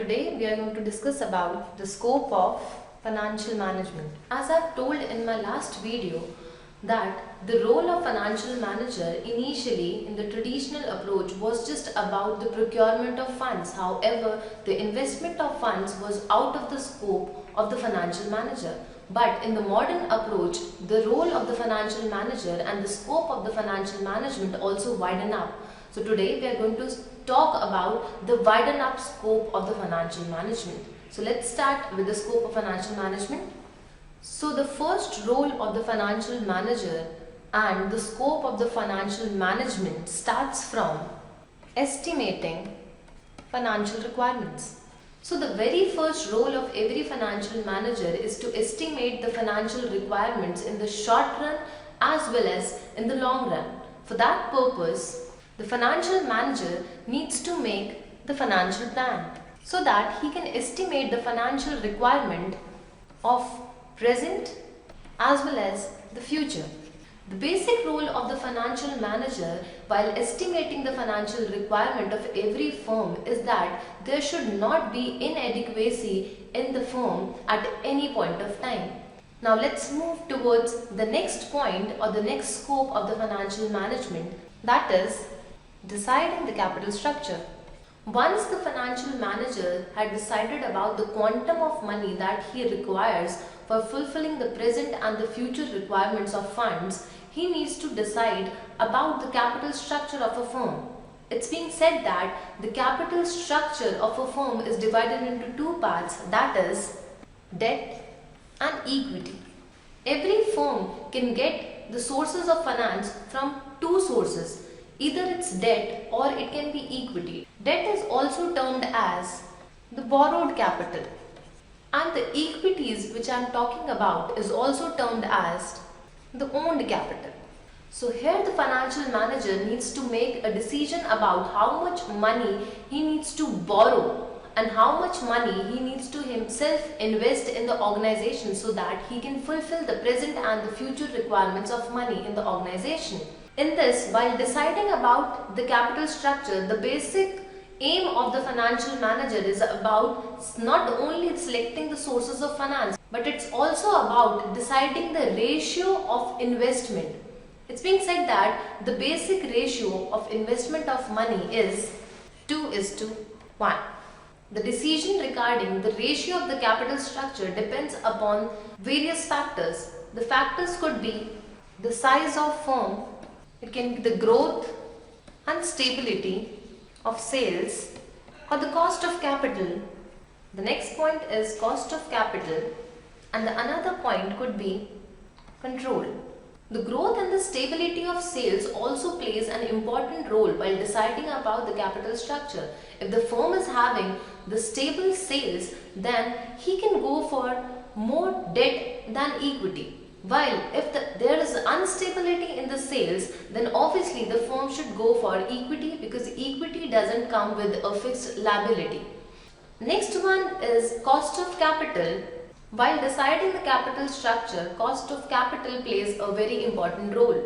Today we are going to discuss about the scope of financial management. As I've told in my last video that the role of financial manager initially in the traditional approach was just about the procurement of funds. However, the investment of funds was out of the scope of the financial manager. But in the modern approach, the role of the financial manager and the scope of the financial management also widen up. So today we are going to talk about the widen up scope of the financial management. So let's start with the scope of financial management. So the first role of the financial manager and the scope of the financial management starts from estimating financial requirements. So the very first role of every financial manager is to estimate the financial requirements in the short run as well as in the long run. For that purpose, the financial manager needs to make the financial plan so that he can estimate the financial requirement of present as well as the future. The basic role of the financial manager while estimating the financial requirement of every firm is that there should not be inadequacy in the firm at any point of time. Now let's move towards the next point or the next scope of the financial management, that is deciding the capital structure. Once the financial manager had decided about the quantum of money that he requires for fulfilling the present and the future requirements of funds, he needs to decide about the capital structure of a firm. It's being said that the capital structure of a firm is divided into two parts, that is debt and equity. Every firm can get the sources of finance from two sources. Either it's debt or it can be equity. Debt is also termed as the borrowed capital, and the equities which I am talking about is also termed as the owned capital. So here the financial manager needs to make a decision about how much money he needs to borrow and how much money he needs to himself invest in the organization so that he can fulfill the present and the future requirements of money in the organization. In this, while deciding about the capital structure, the basic aim of the financial manager is about not only selecting the sources of finance, but it's also about deciding the ratio of investment. It's being said that the basic ratio of investment of money is 2:1. The decision regarding the ratio of the capital structure depends upon various factors. The factors could be the size of firm, it can be the growth and stability of sales, or the cost of capital. The next point is cost of capital, and the another point could be control. The growth and the stability of sales also plays an important role while deciding about the capital structure. If the firm is having the stable sales, then he can go for more debt than equity. While if there is instability in the sales, then obviously the firm should go for equity because equity doesn't come with a fixed liability. Next one is cost of capital. While deciding the capital structure, cost of capital plays a very important role.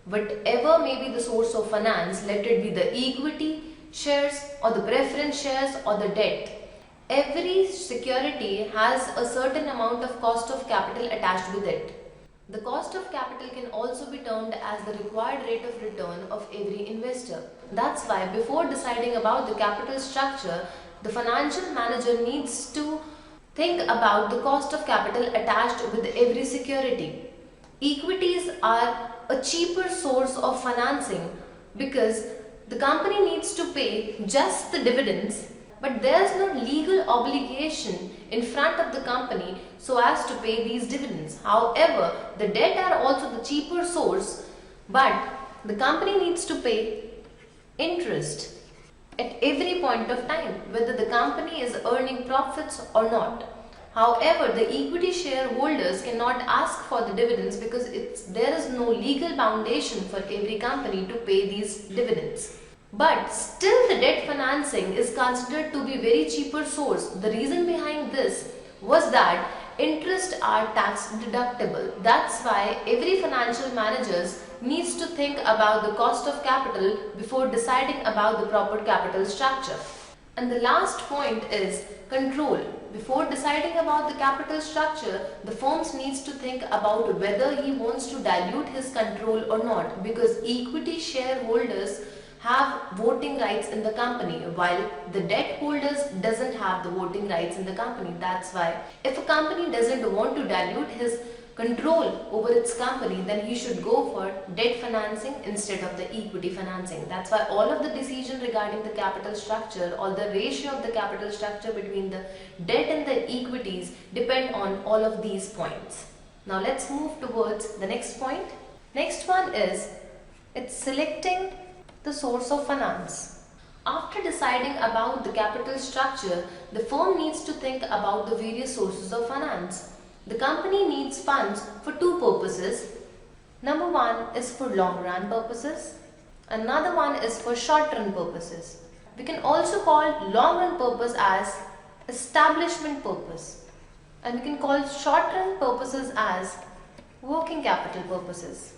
Whatever may be the source of finance, let it be the equity shares or the preference shares or the debt, every security has a certain amount of cost of capital attached with it. The cost of capital can also be termed as the required rate of return of every investor. That's why before deciding about the capital structure, the financial manager needs to think about the cost of capital attached with every security. Equities are a cheaper source of financing because the company needs to pay just the dividends, but there's no legal obligation in front of the company so as to pay these dividends. However, the debt are also the cheaper source, but the company needs to pay interest at every point of time, whether the company is earning profits or not. However, the equity shareholders cannot ask for the dividends because there is no legal foundation for every company to pay these dividends. But still the debt financing is considered to be very cheaper source. The reason behind this was that interest are tax deductible. That's why every financial managers needs to think about the cost of capital before deciding about the proper capital structure. And the last point is control. Before deciding about the capital structure, the firm needs to think about whether he wants to dilute his control or not, because equity shareholders have voting rights in the company while the debt holders doesn't have the voting rights in the company. That's why if a company doesn't want to dilute his control over its company, then he should go for debt financing instead of the equity financing. That's why all of the decision regarding the capital structure or the ratio of the capital structure between the debt and the equities depend on all of these points. Now let's move towards the next point. Next one is it's selecting the source of finance. After deciding about the capital structure, the firm needs to think about the various sources of finance. The company needs funds for two purposes. Number one is for long run purposes. Another one is for short run purposes. We can also call long run purpose as establishment purpose. And we can call short run purposes as working capital purposes.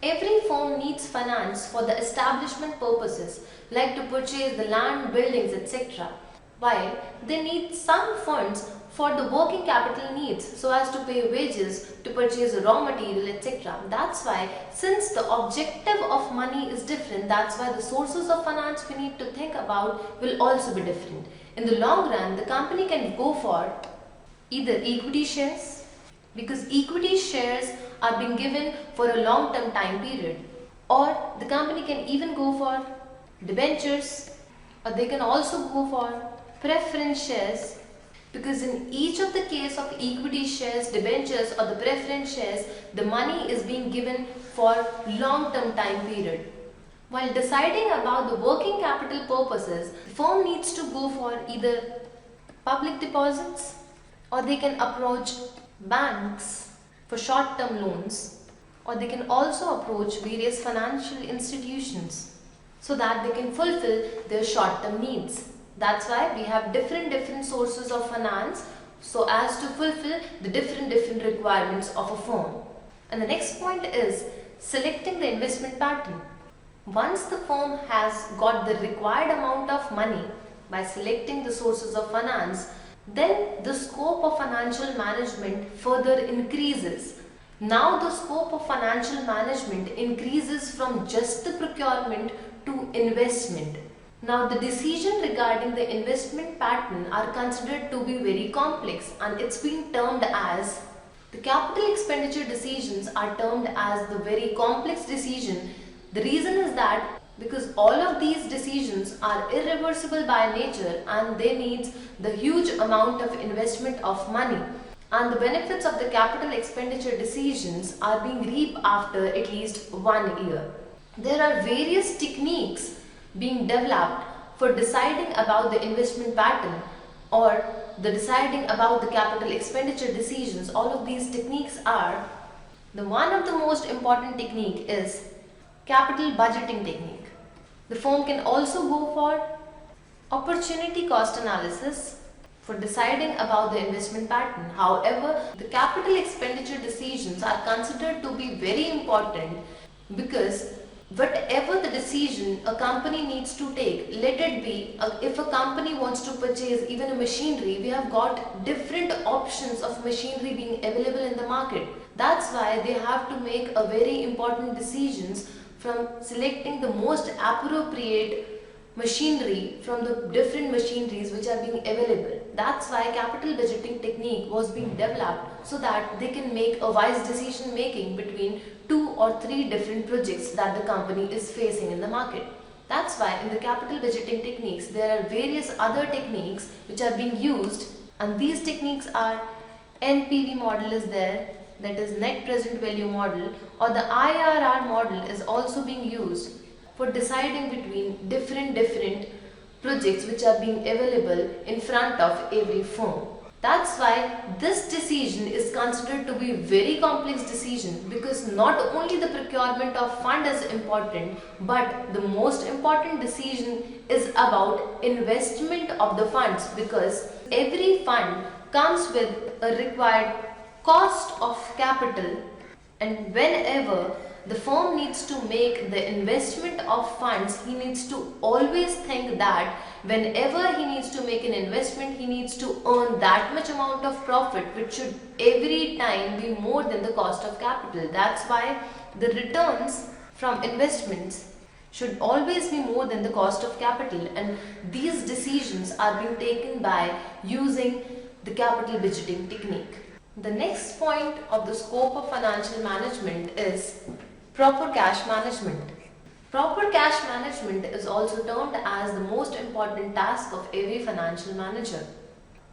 Every firm needs finance for the establishment purposes like to purchase the land, buildings, etc. While they need some funds for the working capital needs so as to pay wages, to purchase raw material, etc. That's why since the objective of money is different, that's why the sources of finance we need to think about will also be different. In the long run, the company can go for either equity shares, because equity shares are being given for a long term time period, or the company can even go for debentures, or they can also go for preference shares, because in each of the case of equity shares, debentures or the preference shares, the money is being given for long term time period. While deciding about the working capital purposes, the firm needs to go for either public deposits, or they can approach banks for short term loans, or they can also approach various financial institutions so that they can fulfill their short term needs. That's why we have different sources of finance so as to fulfill the different requirements of a firm. And the next point is selecting the investment pattern. Once the firm has got the required amount of money by selecting the sources of finance, then the scope of financial management further increases. Now the scope of financial management increases from just the procurement to investment. Now the decision regarding the investment pattern are considered to be very complex, and it's been termed as the capital expenditure decisions are termed as the very complex decision. The reason is that because all of these decisions are irreversible by nature and they need the huge amount of investment of money, and the benefits of the capital expenditure decisions are being reaped after at least 1 year. There are various techniques being developed for deciding about the investment pattern or the deciding about the capital expenditure decisions. All of these techniques are, the one of the most important technique is capital budgeting technique. The firm can also go for opportunity cost analysis for deciding about the investment pattern. However, the capital expenditure decisions are considered to be very important because whatever the decision a company needs to take, let it be if a company wants to purchase even a machinery, we have got different options of machinery being available in the market. That's why they have to make a very important decisions from selecting the most appropriate machinery from the different machineries which are being available. That's why capital budgeting technique was being developed so that they can make a wise decision making between 2 or 3 different projects that the company is facing in the market. That's why in the capital budgeting techniques there are various other techniques which are being used, and these techniques are NPV model is there, that is net present value model, or the IRR model is also being used for deciding between different projects which are being available in front of every firm. That's why this decision is considered to be very complex decision, because not only the procurement of fund is important, but the most important decision is about investment of the funds, because every fund comes with a required cost of capital, and whenever the firm needs to make the investment of funds, he needs to always think that whenever he needs to make an investment, he needs to earn that much amount of profit, which should every time be more than the cost of capital. That's why the returns from investments should always be more than the cost of capital, and these decisions are being taken by using the capital budgeting technique. The next point of the scope of financial management is proper cash management. Proper cash management is also termed as the most important task of every financial manager.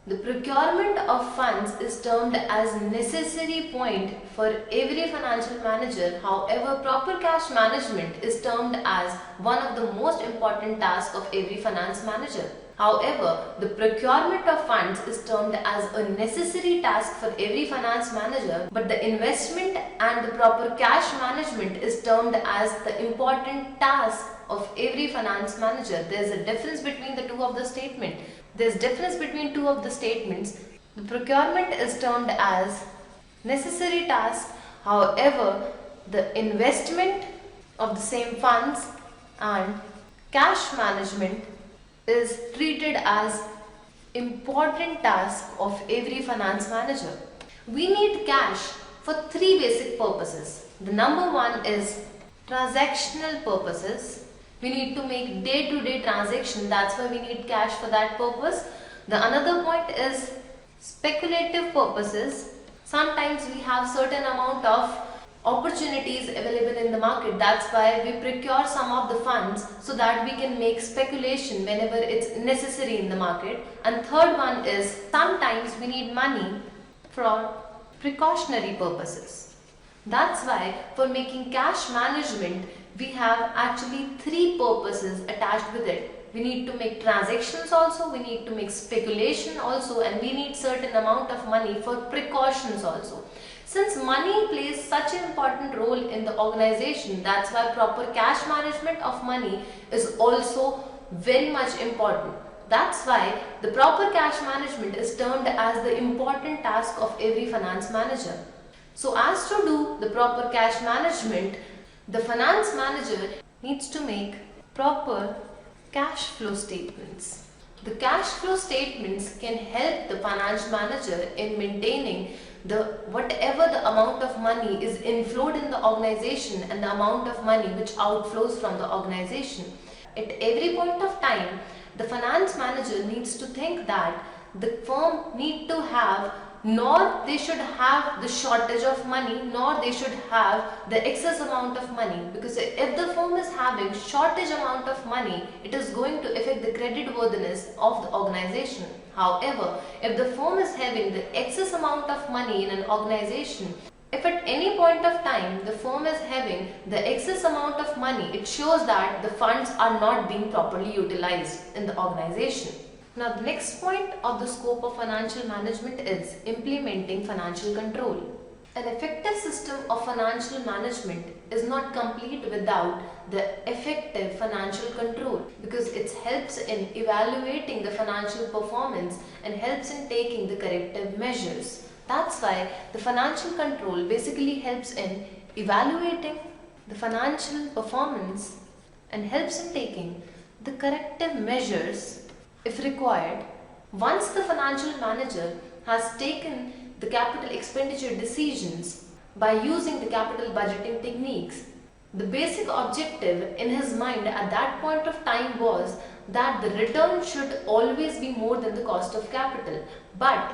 The procurement of funds is termed as necessary point for every financial manager. However, proper cash management is termed as one of the most important tasks of every finance manager. However, the procurement of funds is termed as a necessary task for every finance manager, but the investment and the proper cash management is termed as the important task of every finance manager. There's a difference between the two of the statement. There's difference between two of the statements. The procurement is termed as necessary task. However, the investment of the same funds and cash management is treated as important task of every finance manager. We need cash for three basic purposes. The number one is transactional purposes. We need to make day-to-day transaction. That's why we need cash for that purpose. The another point is speculative purposes. Sometimes we have certain amount of opportunities available in the market. That's why we procure some of the funds so that we can make speculation whenever it's necessary in the market. And third one is sometimes we need money for precautionary purposes. That's why for making cash management, we have actually three purposes attached with it. We need to make transactions also, we need to make speculation also, and we need certain amount of money for precautions also. Since money plays such an important role in the organization, that's why proper cash management of money is also very much important. That's why the proper cash management is termed as the important task of every finance manager. So as to do the proper cash management, the finance manager needs to make proper cash flow statements. The cash flow statements can help the finance manager in maintaining whatever the amount of money is inflowed in the organization and the amount of money which outflows from the organization. At every point of time, the finance manager needs to think that the firm need to have, nor they should have the shortage of money, nor they should have the excess amount of money, because if the firm is having shortage amount of money, it is going to affect the credit worthiness of the organization. However, if the firm is having the excess amount of money in an organization, if at any point of time the firm is having the excess amount of money, it shows that the funds are not being properly utilized in the organization. Now, the next point of the scope of financial management is implementing financial control. An effective system of financial management is not complete without the effective financial control, because it helps in evaluating the financial performance and helps in taking the corrective measures. That's why the financial control basically helps in evaluating the financial performance and helps in taking the corrective measures if required. Once the financial manager has taken the capital expenditure decisions by using the capital budgeting techniques, the basic objective in his mind at that point of time was that the return should always be more than the cost of capital. But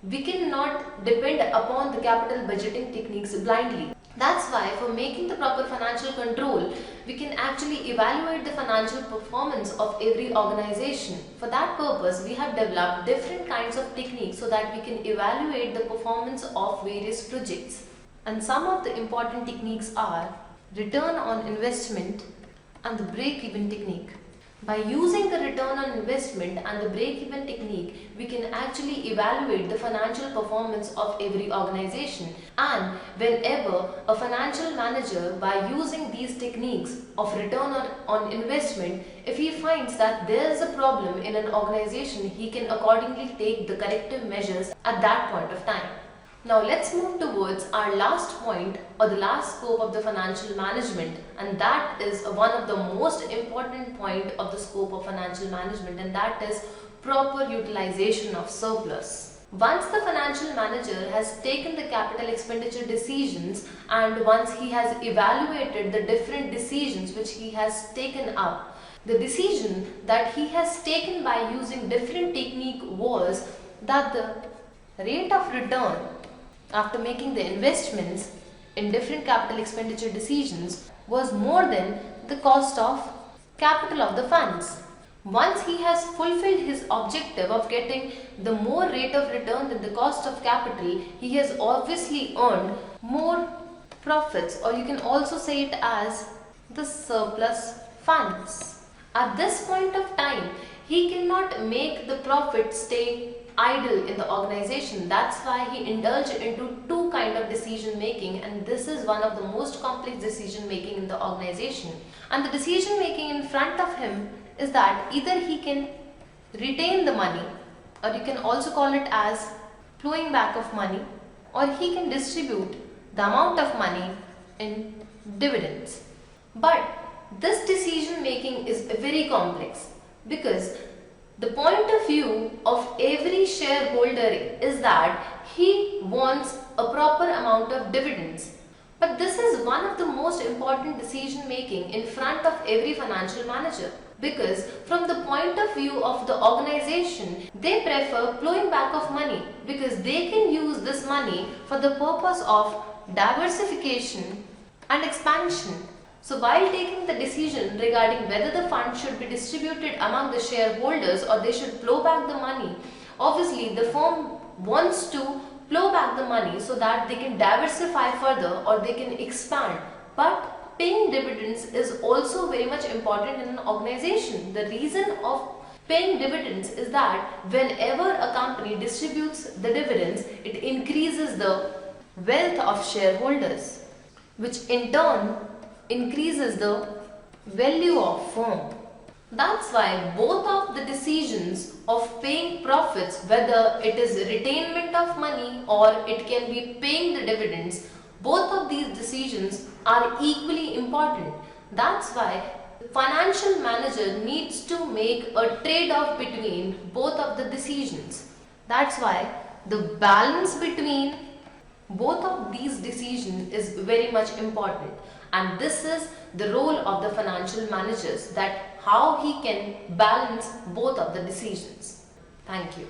we cannot depend upon the capital budgeting techniques blindly. That's why for making the proper financial control, we can actually evaluate the financial performance of every organization. For that purpose, we have developed different kinds of techniques so that we can evaluate the performance of various projects. And some of the important techniques are return on investment and the break-even technique. By using the return on investment and the break-even technique, we can actually evaluate the financial performance of every organization. And whenever a financial manager, by using these techniques of return on investment, if he finds that there is a problem in an organization, he can accordingly take the corrective measures at that point of time. Now let's move towards our last point or the last scope of the financial management, and that is one of the most important point of the scope of financial management, and that is proper utilization of surplus. Once the financial manager has taken the capital expenditure decisions and once he has evaluated the different decisions which he has taken up, the decision that he has taken by using different technique was that the rate of return after making the investments in different capital expenditure decisions was more than the cost of capital of the funds. Once he has fulfilled his objective of getting the more rate of return than the cost of capital, he has obviously earned more profits, or you can also say it as the surplus funds. At this point of time, he cannot make the profit stay idle in the organization. That's why he indulged into two kind of decision making, and this is one of the most complex decision making in the organization. And the decision making in front of him is that either he can retain the money, or you can also call it as flowing back of money, or he can distribute the amount of money in dividends. But this decision making is very complex because the point of view of every shareholder is that he wants a proper amount of dividends. But this is one of the most important decision making in front of every financial manager, because from the point of view of the organization, they prefer flowing back of money because they can use this money for the purpose of diversification and expansion. So while taking the decision regarding whether the fund should be distributed among the shareholders or they should flow back the money, obviously the firm wants to flow back the money so that they can diversify further or they can expand. But paying dividends is also very much important in an organization. The reason of paying dividends is that whenever a company distributes the dividends, it increases the wealth of shareholders, which in turn increases the value of firm. That's why both of the decisions of paying profits, whether it is retainment of money or it can be paying the dividends, both of these decisions are equally important. That's why the financial manager needs to make a trade-off between both of the decisions. That's why the balance between both of these decisions is very much important, and this is the role of the financial managers, that how he can balance both of the decisions. Thank you.